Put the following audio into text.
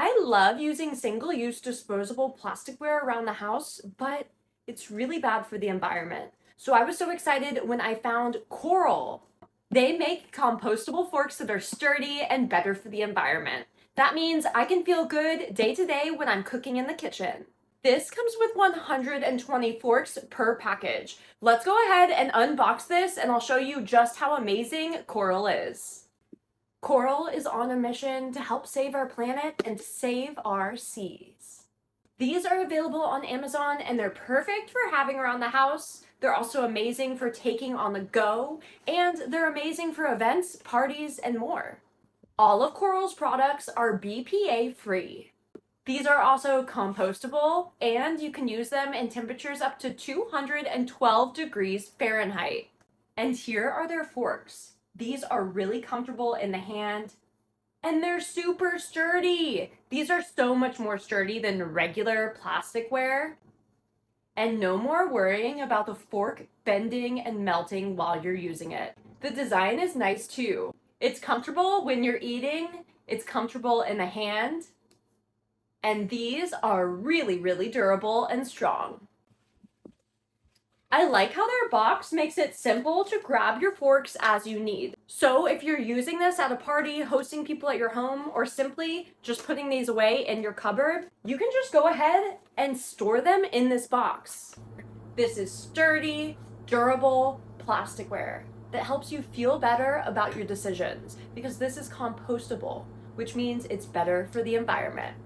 I love using single-use disposable plasticware around the house, but it's really bad for the environment. So I was so excited when I found Coral. They make compostable forks that are sturdy and better for the environment. That means I can feel good day to day when I'm cooking in the kitchen. This comes with 120 forks per package. Let's go ahead and unbox this and I'll show you just how amazing Coral is. Coral is on a mission to help save our planet and save our seas. These are available on Amazon and they're perfect for having around the house. They're also amazing for taking on the go, and they're amazing for events, parties, and more. All of Coral's products are BPA free. These are also compostable, and you can use them in temperatures up to 212 degrees Fahrenheit. And here are their forks. These are really comfortable in the hand, and they're super sturdy. These are so much more sturdy than regular plasticware. And no more worrying about the fork bending and melting while you're using it. The design is nice too. It's comfortable when you're eating, it's comfortable in the hand, and these are really, really durable and strong. I like how their box makes it simple to grab your forks as you need. So if you're using this at a party, hosting people at your home, or simply just putting these away in your cupboard, you can just go ahead and store them in this box. This is sturdy, durable plasticware that helps you feel better about your decisions because this is compostable, which means it's better for the environment.